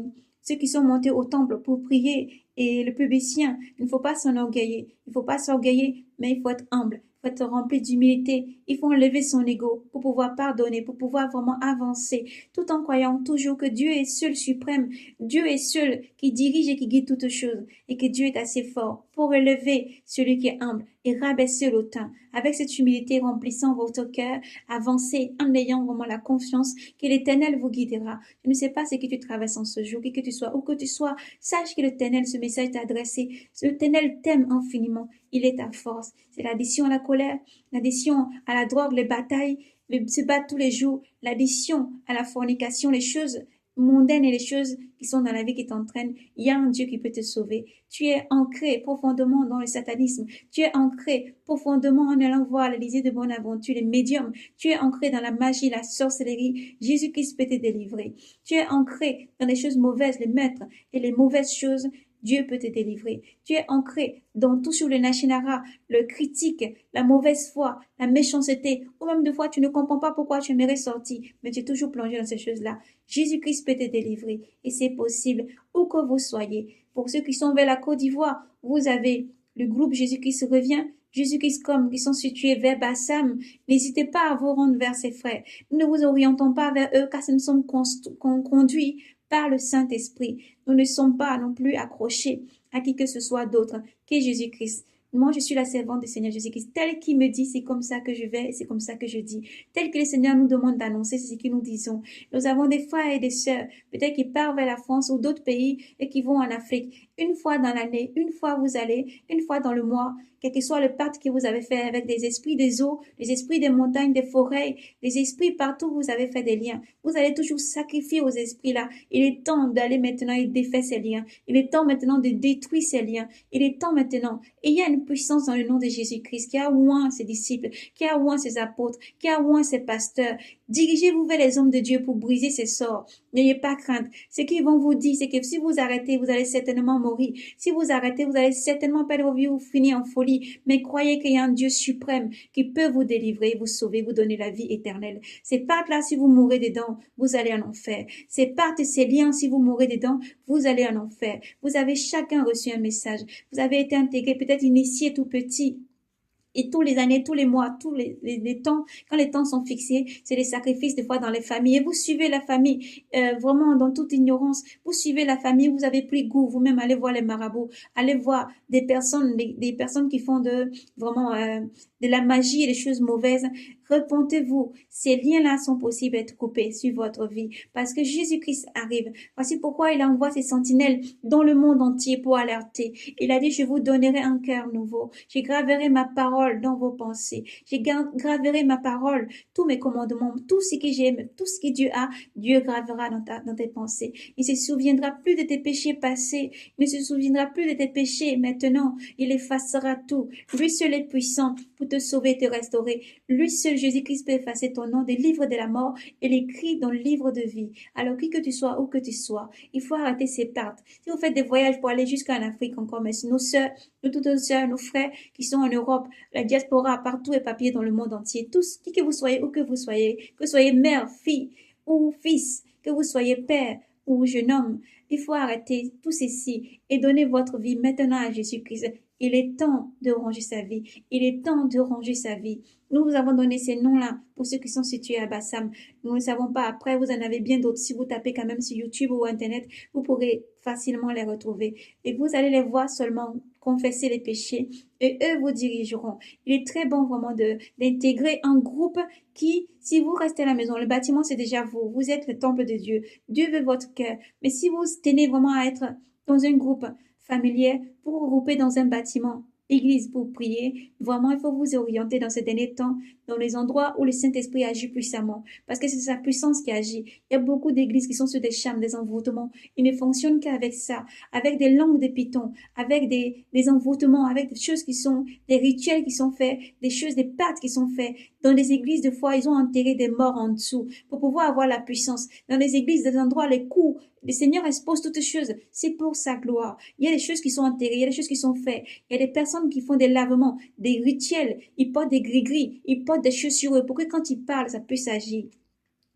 Speaker 1: ceux qui sont montés au temple pour prier et le publicien. Il ne faut pas s'enorgueiller. Il ne faut pas s'orgueiller, mais il faut être humble. Il faut être rempli d'humilité. Il faut enlever son ego pour pouvoir pardonner, pour pouvoir vraiment avancer, tout en croyant toujours que Dieu est seul suprême. Dieu est seul qui dirige et qui guide toutes choses, et que Dieu est assez fort pour relever celui qui est humble et rabaisser l'autain. Avec cette humilité remplissant votre cœur, avancez en ayant vraiment la confiance que l'Éternel vous guidera. Je ne sais pas ce que tu traverses en ce jour, qui que tu sois, où que tu sois, sache que l'Éternel, ce message t'a adressé. L'Éternel t'aime infiniment. Il est ta force. C'est l'addition à la colère, l'addition à la drogue, les batailles, se battre tous les jours, l'addition à la fornication, les choses mondaines et les choses qui sont dans la vie qui t'entraînent. Il y a un Dieu qui peut te sauver. Tu es ancré profondément dans le satanisme. Tu es ancré profondément en allant voir l'Élysée de Bonaventure, les médiums. Tu es ancré dans la magie, la sorcellerie. Jésus-Christ peut te délivrer. Tu es ancré dans les choses mauvaises, les maîtres et les mauvaises choses. Dieu peut te délivrer. Tu es ancré dans tout sur le nachinara, le critique, la mauvaise foi, la méchanceté, ou même des fois tu ne comprends pas pourquoi tu aimerais sortir, mais tu es toujours plongé dans ces choses-là. Jésus-Christ peut te délivrer et c'est possible où que vous soyez. Pour ceux qui sont vers la Côte d'Ivoire, vous avez le groupe Jésus-Christ revient, Jésus-Christ comme qui sont situés vers Bassam. N'hésitez pas à vous rendre vers ces frères. Nous ne vous orientons pas vers eux car nous sommes conduits par le Saint-Esprit. Nous ne sommes pas non plus accrochés à qui que ce soit d'autre que Jésus-Christ. Moi, je suis la servante du Seigneur Jésus-Christ. Tel qu'il me dit, c'est comme ça que je vais, c'est comme ça que je dis. Tel que le Seigneur nous demande d'annoncer, c'est ce que nous disons. Nous avons des frères et des sœurs, peut-être qui partent vers la France ou d'autres pays et qui vont en Afrique. Une fois dans l'année, une fois vous allez, une fois dans le mois, quel que soit le pacte que vous avez fait avec des esprits des eaux, des esprits des montagnes, des forêts, des esprits partout où vous avez fait des liens. Vous allez toujours sacrifier aux esprits-là. Il est temps d'aller maintenant et défaire ces liens. Il est temps maintenant de détruire ces liens. Il est temps maintenant. Et il y a une puissance dans le nom de Jésus-Christ qui a oint ses disciples, qui a oint ses apôtres, qui a oint ses pasteurs. Dirigez-vous vers les hommes de Dieu pour briser ces sorts. N'ayez pas crainte. Ce qu'ils vont vous dire, c'est que si vous arrêtez, vous allez certainement mourir. Si vous arrêtez, vous allez certainement perdre vos vies ou finir en folie. Mais croyez qu'il y a un Dieu suprême qui peut vous délivrer, vous sauver, vous donner la vie éternelle. Ces parts-là, si vous mourrez dedans, vous allez en enfer. Ces parts et ces liens, si vous mourrez dedans, vous allez en enfer. Vous avez chacun reçu un message. Vous avez été intégré, peut-être initié tout petit. Et tous les années, tous les mois, tous les temps, quand les temps sont fixés, c'est des sacrifices des fois dans les familles. Et vous suivez la famille vraiment dans toute ignorance. Vous suivez la famille, vous avez pris goût. Vous-même, allez voir les marabouts, allez voir des personnes qui font vraiment de la magie et des choses mauvaises. Repentez-vous. Ces liens-là sont possibles d'être coupés sur votre vie parce que Jésus-Christ arrive. Voici pourquoi il envoie ses sentinelles dans le monde entier pour alerter. Il a dit, je vous donnerai un cœur nouveau. Je graverai ma parole dans vos pensées. Je graverai ma parole, tous mes commandements, tout ce que j'aime, tout ce que Dieu a, Dieu gravera dans tes pensées. Il ne se souviendra plus de tes péchés passés. Il ne se souviendra plus de tes péchés maintenant. Il effacera tout. Lui seul est puissant pour te sauver, te restaurer. Lui seul, Jésus-Christ, peut effacer ton nom des livres de la mort et l'écrire dans le livre de vie. Alors, qui que tu sois, où que tu sois, il faut arrêter ces pertes. Si vous faites des voyages pour aller jusqu'en Afrique encore, mais nos sœurs, toutes nos sœurs, nos frères qui sont en Europe, la diaspora, partout et papier dans le monde entier, tous, qui que vous soyez, où que vous soyez mère, fille ou fils, que vous soyez père ou jeune homme, il faut arrêter tout ceci et donner votre vie maintenant à Jésus-Christ. Il est temps de ranger sa vie. Il est temps de ranger sa vie. Nous vous avons donné ces noms-là pour ceux qui sont situés à Bassam. Nous ne savons pas. Après, vous en avez bien d'autres. Si vous tapez quand même sur YouTube ou Internet, vous pourrez facilement les retrouver. Et vous allez les voir seulement confesser les péchés et eux vous dirigeront. Il est très bon vraiment d'intégrer un groupe qui, si vous restez à la maison, le bâtiment c'est déjà vous. Vous êtes le temple de Dieu. Dieu veut votre cœur. Mais si vous tenez vraiment à être dans un groupe familier, pour vous regrouper dans un bâtiment, église pour prier, vraiment il faut vous orienter dans ces derniers temps dans les endroits où le Saint-Esprit agit puissamment, parce que c'est sa puissance qui agit. Il y a beaucoup d'églises qui sont sur des charmes, des envoûtements. Ils ne fonctionnent qu'avec ça, avec des langues de python, avec des envoûtements, avec des choses qui sont, des rituels qui sont faits, des choses, des pactes qui sont faits, Dans les églises de foi, ils ont enterré des morts en dessous pour pouvoir avoir la puissance. Dans les églises, des endroits, les coups, le Seigneur expose toutes choses. C'est pour sa gloire. Il y a des choses qui sont enterrées, il y a des choses qui sont faites. Il y a des personnes qui font des lavements, des rituels. Ils portent des gris-gris, ils portent des chaussures pour que quand ils parlent, ça puisse agir.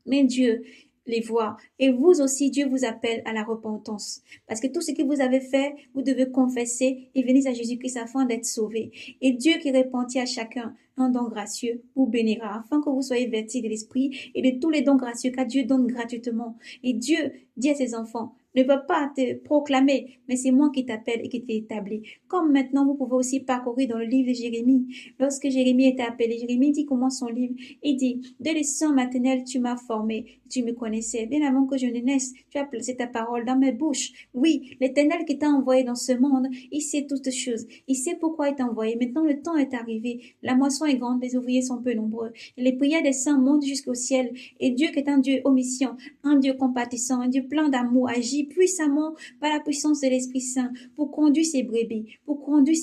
Speaker 1: Mais Dieu les voit. Et vous aussi, Dieu vous appelle à la repentance. Parce que tout ce que vous avez fait, vous devez confesser et venir à Jésus-Christ afin d'être sauvés. Et Dieu qui répandit à chacun un don gracieux vous bénira afin que vous soyez vêtis de l'esprit et de tous les dons gracieux car Dieu donne gratuitement. Et Dieu dit à ses enfants, ne va pas te proclamer, mais c'est moi qui t'appelle et qui t'établis. Comme maintenant, vous pouvez aussi parcourir dans le livre de Jérémie. Lorsque Jérémie était appelé, Jérémie dit comment son livre, il dit, dès le sein maternel, tu m'as formé, tu me connaissais. Bien avant que je ne naisse, tu as placé ta parole dans mes bouches. Oui, l'Éternel qui t'a envoyé dans ce monde, il sait toutes choses. Il sait pourquoi il t'a envoyé. Maintenant, le temps est arrivé. La moisson est grande, les ouvriers sont peu nombreux. Et les prières des saints montent jusqu'au ciel. Et Dieu qui est un Dieu omission, un Dieu compatissant, un Dieu plein d'amour, agit puissamment par la puissance de l'Esprit Saint pour conduire ses brebis, pour conduire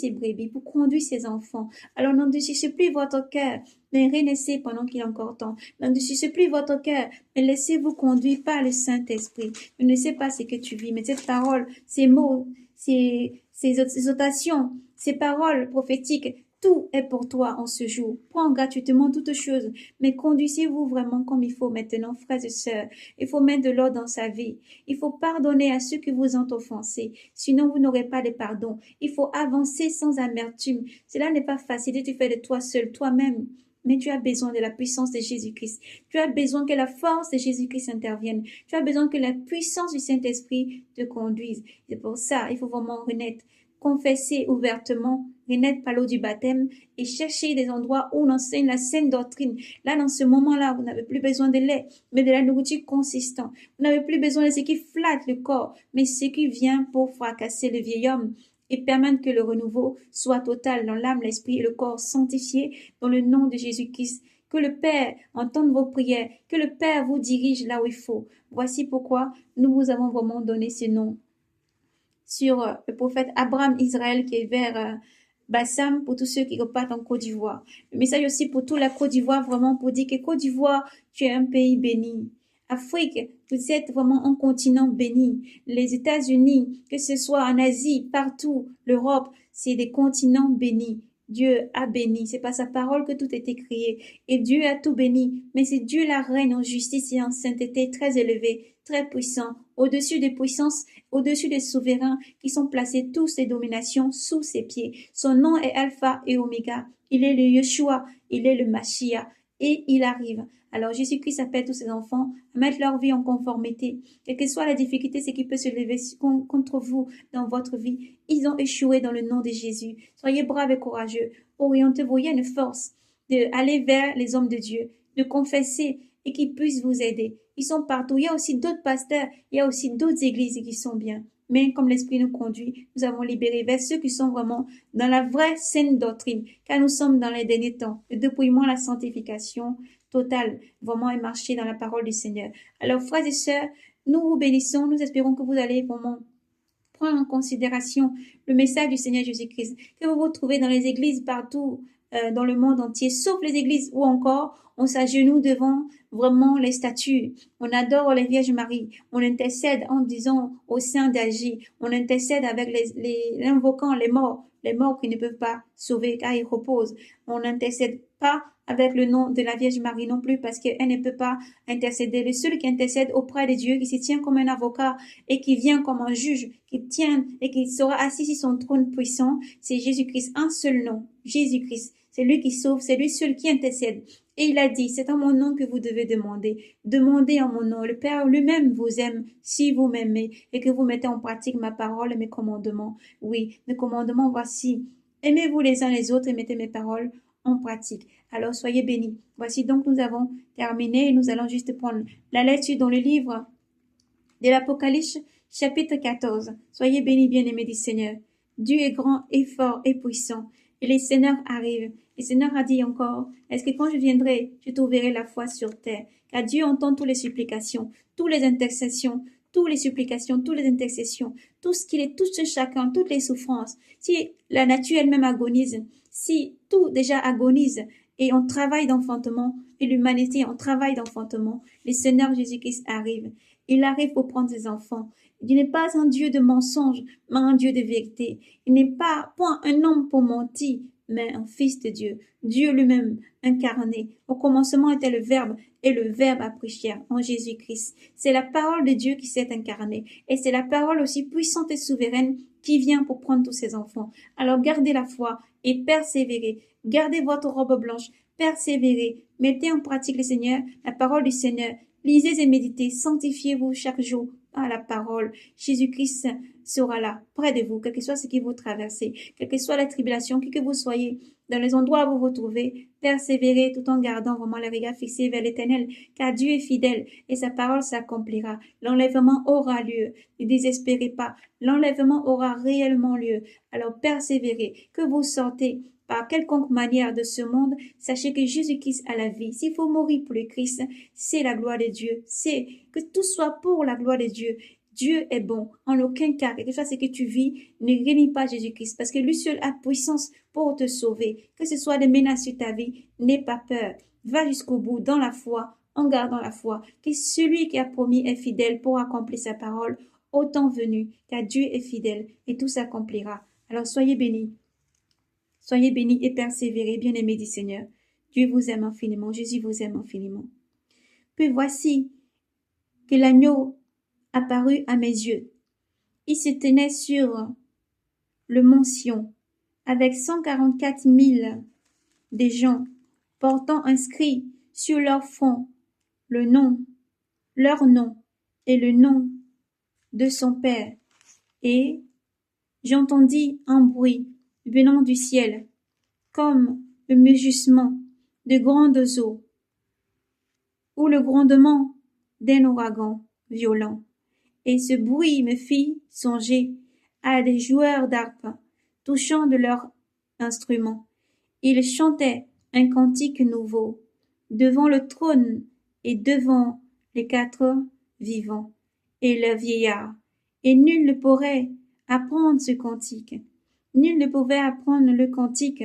Speaker 1: ses enfants. Alors n'endurcissez plus votre cœur, mais renaissez pendant qu'il est encore temps. N'endurcissez plus votre cœur, mais laissez-vous conduire par le Saint-Esprit. Je ne sais pas ce que tu vis, mais cette parole, ces mots, ces exhortations, ces paroles prophétiques, tout est pour toi en ce jour. Prends gratuitement toutes choses, mais conduisez-vous vraiment comme il faut maintenant, frères et sœurs. Il faut mettre de l'ordre dans sa vie. Il faut pardonner à ceux qui vous ont offensés. Sinon, vous n'aurez pas de pardon. Il faut avancer sans amertume. Cela n'est pas facile. Tu fais de toi seul, toi-même. Mais tu as besoin de la puissance de Jésus-Christ. Tu as besoin que la force de Jésus-Christ intervienne. Tu as besoin que la puissance du Saint-Esprit te conduise. C'est pour ça, il faut vraiment renaître. Confesser ouvertement, renaître par l'eau du baptême et chercher des endroits où on enseigne la saine doctrine. Là, dans ce moment-là, vous n'avez plus besoin de lait, mais de la nourriture consistante. Vous n'avez plus besoin de ce qui flatte le corps, mais ce qui vient pour fracasser le vieil homme et permettre que le renouveau soit total dans l'âme, l'esprit et le corps sanctifié dans le nom de Jésus-Christ. Que le Père entende vos prières, que le Père vous dirige là où il faut. Voici pourquoi nous vous avons vraiment donné ce nom. Sur le prophète Abraham Israël qui est vers Bassam pour tous ceux qui repartent en Côte d'Ivoire. Le message aussi pour toute la Côte d'Ivoire, vraiment pour dire que Côte d'Ivoire, tu es un pays béni. Afrique, vous êtes vraiment un continent béni. Les États-Unis, que ce soit en Asie, partout, l'Europe, c'est des continents bénis. Dieu a béni, c'est par sa parole que tout a été créé. Et Dieu a tout béni, mais c'est Dieu la règne en justice et en sainteté très élevée, très puissant, au-dessus des puissances, au-dessus des souverains qui sont placés tous ces dominations sous ses pieds. Son nom est Alpha et Oméga. Il est le Yeshua, il est le Mashiach et il arrive. Alors Jésus-Christ appelle tous ses enfants à mettre leur vie en conformité. Quelle que soit la difficulté, ce qui peut se lever contre vous dans votre vie, ils ont échoué dans le nom de Jésus. Soyez braves et courageux. Orientez-vous, il y a une force d'aller vers les hommes de Dieu, de confesser et qu'ils puissent vous aider. Ils sont partout. Il y a aussi d'autres pasteurs, il y a aussi d'autres églises qui sont bien. Mais comme l'Esprit nous conduit, nous avons libéré vers ceux qui sont vraiment dans la vraie saine doctrine, car nous sommes dans les derniers temps. Le dépouillement, la sanctification totale, vraiment, et marcher dans la parole du Seigneur. Alors, frères et sœurs, nous vous bénissons, nous espérons que vous allez vraiment prendre en considération le message du Seigneur Jésus-Christ, que vous vous trouvez dans les églises partout, dans le monde entier, sauf les églises où encore on s'agenouille devant vraiment les statues. On adore les Vierges Marie. On intercède en disant au Saint d'agir. On intercède avec invoquant les morts qui ne peuvent pas sauver car ils reposent. On n'intercède pas avec le nom de la Vierge Marie non plus parce qu'elle ne peut pas intercéder. Le seul qui intercède auprès de Dieu, qui se tient comme un avocat et qui vient comme un juge, qui tient et qui sera assis sur son trône puissant, c'est Jésus-Christ. Un seul nom, Jésus-Christ. C'est lui qui sauve, c'est lui seul qui intercède. Et il a dit, c'est en mon nom que vous devez demander. Demandez en mon nom. Le Père lui-même vous aime si vous m'aimez et que vous mettez en pratique ma parole et mes commandements. Oui, mes commandements voici. Aimez-vous les uns les autres et mettez mes paroles en pratique. Alors soyez bénis. Voici donc nous avons terminé et nous allons juste prendre la lecture dans le livre de l'Apocalypse, chapitre 14. Soyez bénis, bien-aimés du Seigneur. Dieu est grand et fort et puissant et les seigneurs arrivent. Le Seigneur a dit encore, est-ce que quand je viendrai, je trouverai la foi sur terre? Car Dieu entend toutes les supplications, toutes les intercessions, toutes les supplications, toutes les intercessions, tout ce qu'il est, tout ce chacun, toutes les souffrances. Si la nature elle-même agonise, si tout déjà agonise, et on travaille d'enfantement, et l'humanité en travail d'enfantement. Le Seigneur Jésus-Christ arrive. Il arrive pour prendre ses enfants. Il n'est pas un Dieu de mensonge, mais un Dieu de vérité. Il n'est pas point un homme pour mentir, mais un fils de Dieu. Dieu lui-même incarné. Au commencement était le Verbe, et le Verbe a pris chair en Jésus-Christ. C'est la parole de Dieu qui s'est incarnée. Et c'est la parole aussi puissante et souveraine qui vient pour prendre tous ses enfants. Alors gardez la foi et persévérez. Gardez votre robe blanche, persévérez. Mettez en pratique le Seigneur, la parole du Seigneur. Lisez et méditez, sanctifiez-vous chaque jour par la parole. Jésus-Christ sera là, près de vous, quel que soit ce qui vous traversez, quelle que soit la tribulation, qui que vous soyez, dans les endroits où vous vous trouvez, persévérez tout en gardant vraiment les regards fixés vers l'Éternel, car Dieu est fidèle et sa parole s'accomplira. L'enlèvement aura lieu. Ne désespérez pas. L'enlèvement aura réellement lieu. Alors persévérez. Que vous sortez par quelconque manière de ce monde, sachez que Jésus-Christ a la vie. S'il faut mourir pour le Christ, c'est la gloire de Dieu. C'est que tout soit pour la gloire de Dieu. Dieu est bon. En aucun cas, quelque chose que tu vis, ne renie pas Jésus-Christ, parce que lui seul a puissance pour te sauver. Que ce soit des menaces sur ta vie, n'aie pas peur. Va jusqu'au bout dans la foi, en gardant la foi, que celui qui a promis est fidèle pour accomplir sa parole au temps venu, car Dieu est fidèle et tout s'accomplira. Alors soyez bénis. Soyez bénis et persévérez, bien-aimés du Seigneur. Dieu vous aime infiniment, Jésus vous aime infiniment. Puis voici que l'agneau apparut à mes yeux. Il se tenait sur le mont Sion, avec 144 000 des gens, portant inscrit sur leur front le nom, leur nom et le nom de son Père. Et j'entendis un bruit venant du ciel, comme le mugissement de grandes eaux, ou le grondement d'un ouragan violent. Et ce bruit me fit songer à des joueurs d'harpe touchant de leurs instruments. Ils chantaient un cantique nouveau devant le trône et devant les quatre vivants et le vieillard. Et nul ne pourrait apprendre ce cantique. Nul ne pouvait apprendre le cantique,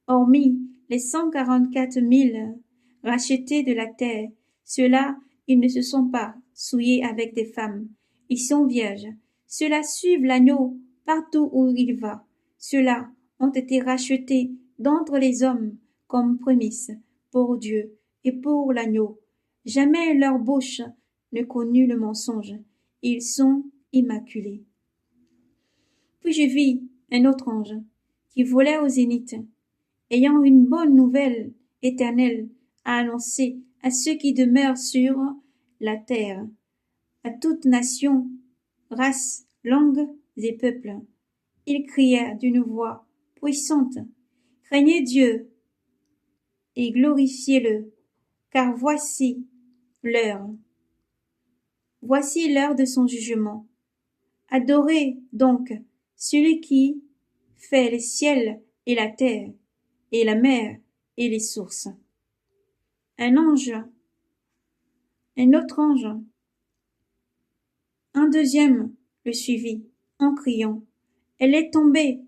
Speaker 1: hormis les 144 000 rachetés de la terre. Ceux-là, ils ne se sont pas souillés avec des femmes. Ils sont vierges. Ceux-là suivent l'agneau partout où il va. Ceux-là ont été rachetés d'entre les hommes comme prémices pour Dieu et pour l'agneau. Jamais leur bouche ne connut le mensonge. Ils sont immaculés. Puis je vis un autre ange qui volait au zénith, ayant une bonne nouvelle éternelle à annoncer à ceux qui demeurent sur la terre, à toute nation, race, langue et peuple. Il criait d'une voix puissante, craignez Dieu et glorifiez-le, car voici l'heure. Voici l'heure de son jugement. Adorez donc celui qui fait les ciels et la terre, et la mer et les sources. Un autre ange, un deuxième le suivit, en criant, elle est tombée,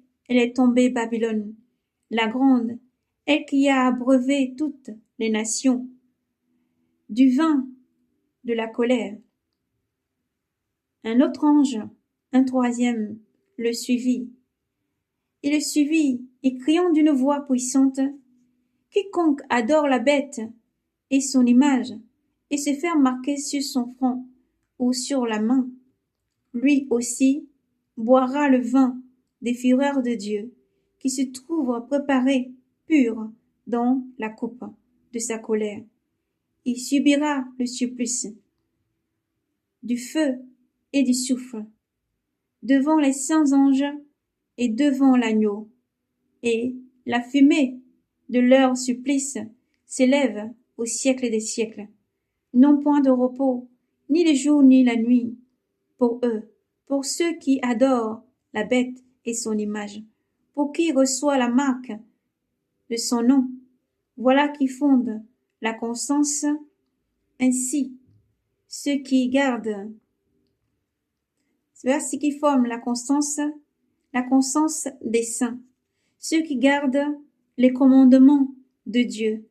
Speaker 1: Babylone, la grande, elle qui a abreuvé toutes les nations du vin de la colère. Un autre ange, un troisième, le suivit. Il le suivit, et criant d'une voix puissante, quiconque adore la bête et son image, et se fait marquer sur son front ou sur la main, lui aussi boira le vin des fureurs de Dieu, qui se trouve préparé pur dans la coupe de sa colère. Il subira le supplice du feu et du souffle devant les saints anges et devant l'agneau, et la fumée de leur supplice s'élève au siècle des siècles. Non point de repos, ni le jour ni la nuit, pour eux, pour ceux qui adorent la bête et son image, pour qui reçoit la marque de son nom. Voilà qui fondent la constance, ainsi ceux qui gardent, voici qui forment la constance des saints, ceux qui gardent les commandements de Dieu,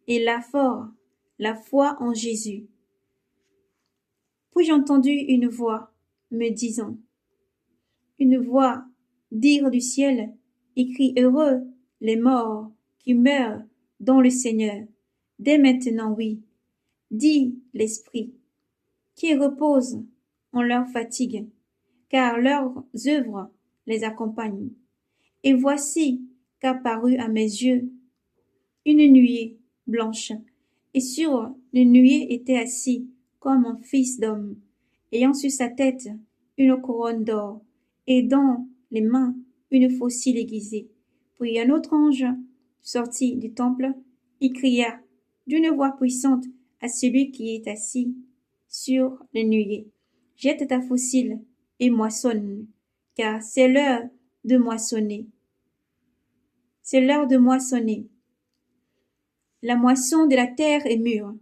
Speaker 1: et la foi en Jésus. Puis j'ai entendu une voix me disant, une voix dire du ciel, écrit heureux les morts qui meurent dans le Seigneur, dès maintenant oui, dit l'Esprit, qui repose en leur fatigue, car leurs œuvres les accompagnent. Et voici qu'apparut à mes yeux une nuée blanche, et sur le nuée était assis comme un fils d'homme, ayant sur sa tête une couronne d'or, et dans les mains une faucille aiguisée. Puis un autre ange sortit du temple, et cria d'une voix puissante à celui qui est assis sur le nuée, jette ta faucille et moissonne, car c'est l'heure de moissonner. C'est l'heure de moissonner. La moisson de la terre est mûre.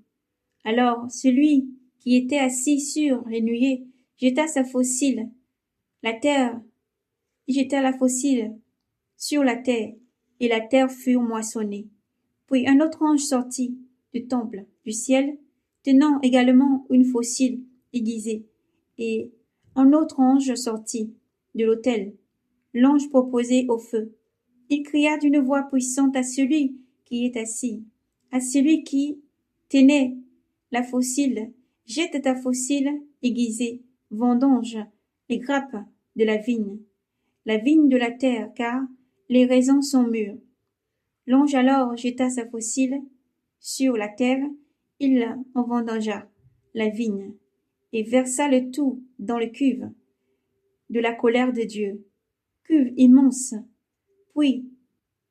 Speaker 1: Alors celui qui était assis sur les nuées jeta sa faucille. La terre jeta la faucille sur la terre, et la terre fut moissonnée. Puis un autre ange sortit du temple du ciel, tenant également une faucille aiguisée, et un autre ange sortit de l'autel, l'ange proposé au feu. Il cria d'une voix puissante à celui qui est assis, à celui qui tenait la faucille, jette ta faucille aiguisée, vendange les grappes de la vigne de la terre, car les raisins sont mûrs. L'ange alors jeta sa faucille sur la terre, il en vendangea la vigne, et versa le tout dans le cuve de la colère de Dieu, cuve immense. Puis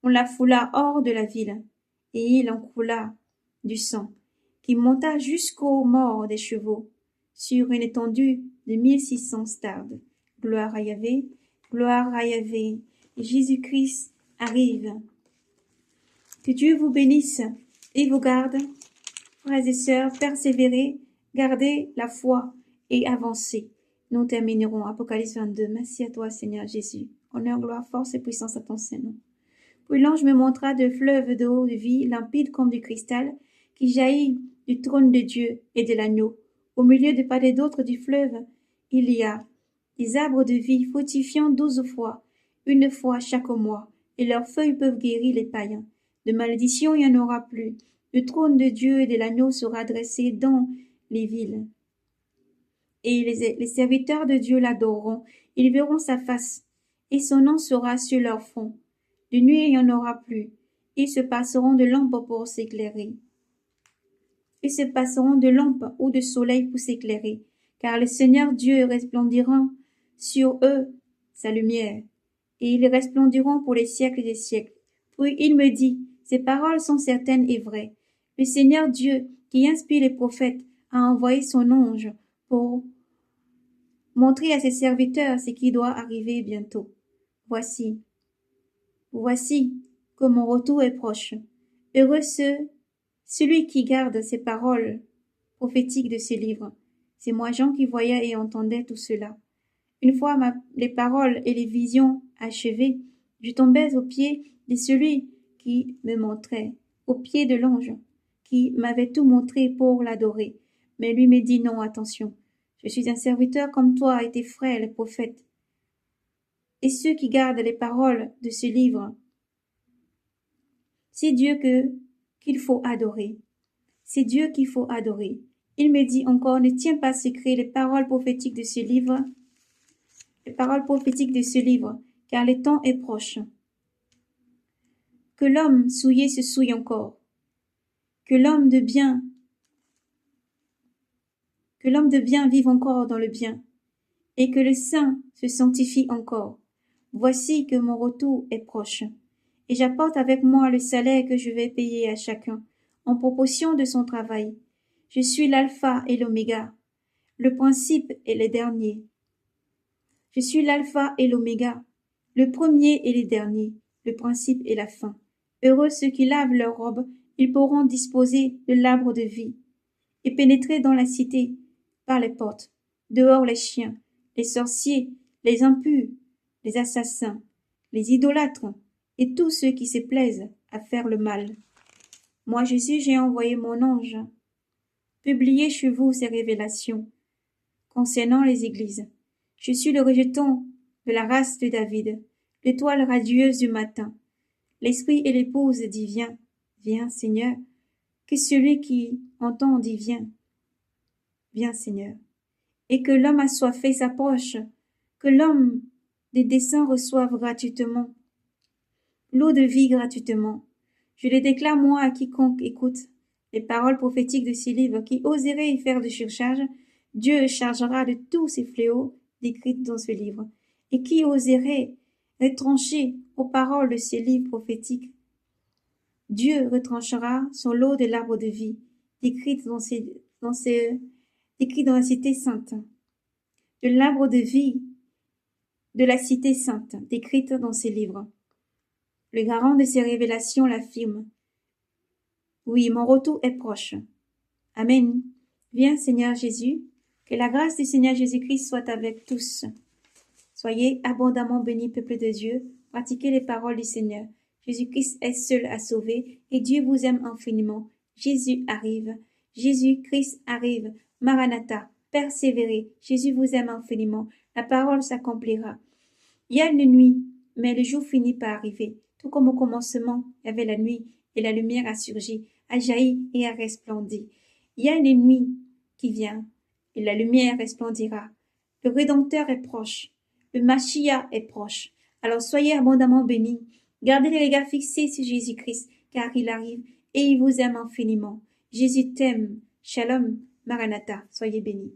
Speaker 1: on la foula hors de la ville, et il en coula du sang, qui monta jusqu'aux morts des chevaux, sur une étendue de 1600 stades. Gloire à Yahvé, gloire à Yahvé. Jésus-Christ arrive. Que Dieu vous bénisse et vous garde. Frères et sœurs, persévérez, gardez la foi et avancez. Nous terminerons Apocalypse 22. Merci à toi, Seigneur Jésus. Honneur, gloire, force et puissance à ton Saint-Nom. Puis l'ange me montra de fleuves d'eau de vie, limpides comme du cristal, qui jaillit du trône de Dieu et de l'agneau. Au milieu de part et d'autre du fleuve, il y a des arbres de vie fructifiant 12 fois, une fois chaque mois, et leurs feuilles peuvent guérir les païens. De malédiction il n'y en aura plus. Le trône de Dieu et de l'agneau sera dressé dans les villes. Et les serviteurs de Dieu l'adoreront, ils verront sa face, et son nom sera sur leur front. De nuit il n'y en aura plus. Ils se passeront de lampes pour s'éclairer. Ils se passeront de lampes ou de soleil pour s'éclairer, car le Seigneur Dieu resplendira sur eux sa lumière, et ils resplendiront pour les siècles des siècles. Puis il me dit, ces paroles sont certaines et vraies. Le Seigneur Dieu, qui inspire les prophètes, a envoyé son ange pour montrer à ses serviteurs ce qui doit arriver bientôt. Voici que mon retour est proche. Heureux celui qui garde ces paroles prophétiques de ce livre. C'est moi Jean qui voyais et entendais tout cela. Une fois les paroles et les visions achevées, je tombais aux pieds de celui qui me montrait, aux pieds de l'ange, qui m'avait tout montré pour l'adorer. Mais lui me dit non, attention, je suis un serviteur comme toi et tes frères les prophètes. Et ceux qui gardent les paroles de ce livre, c'est Dieu qu'il faut adorer. C'est Dieu qu'il faut adorer. Il me dit encore, ne tiens pas secret les paroles prophétiques de ce livre, car le temps est proche. Que l'homme souillé se souille encore, que l'homme de bien vive encore dans le bien, et que le saint se sanctifie encore. Voici que mon retour est proche, et j'apporte avec moi le salaire que je vais payer à chacun, en proportion de son travail. Je suis l'alpha et l'oméga, le principe et le dernier. Je suis l'alpha et l'oméga, le premier et le dernier, le principe et la fin. Heureux ceux qui lavent leurs robes, ils pourront disposer de l'arbre de vie, et pénétrer dans la cité par les portes. Dehors les chiens, les sorciers, les impurs, les assassins, les idolâtres, et tous ceux qui se plaisent à faire le mal. Moi, Jésus, j'ai envoyé mon ange, publier chez vous ces révélations concernant les églises. Je suis le rejeton de la race de David, l'étoile radieuse du matin. L'esprit et l'épouse dit viens, viens Seigneur, que celui qui entend dit viens, viens Seigneur. Et que l'homme assoiffé s'approche, que l'homme des desseins reçoive gratuitement l'eau de vie gratuitement. Je les déclare moi à quiconque écoute les paroles prophétiques de ces livres, qui oserait y faire de surcharge, Dieu chargera de tous ces fléaux décrits dans ce livre. Et qui oserait retrancher aux paroles de ces livres prophétiques, Dieu retranchera son lot de l'arbre de vie, décrit dans la cité sainte, de l'arbre de vie de la cité sainte, décrite dans ces livres. Le garant de ces révélations l'affirme. Oui, mon retour est proche. Amen. Viens, Seigneur Jésus, que la grâce du Seigneur Jésus-Christ soit avec tous. Soyez abondamment bénis, peuple de Dieu, pratiquez les paroles du Seigneur. Jésus-Christ est seul à sauver et Dieu vous aime infiniment. Jésus arrive. Jésus-Christ arrive. Maranatha, persévérez. Jésus vous aime infiniment. La parole s'accomplira. Il y a une nuit, mais le jour finit par arriver. Tout comme au commencement, il y avait la nuit, et la lumière a surgi, a jailli et a resplendi. Il y a une nuit qui vient, et la lumière resplendira. Le Rédempteur est proche, le Machia est proche. Alors soyez abondamment bénis. Gardez les regards fixés sur Jésus-Christ, car il arrive, et il vous aime infiniment. Jésus t'aime. Shalom, Maranatha, soyez bénis.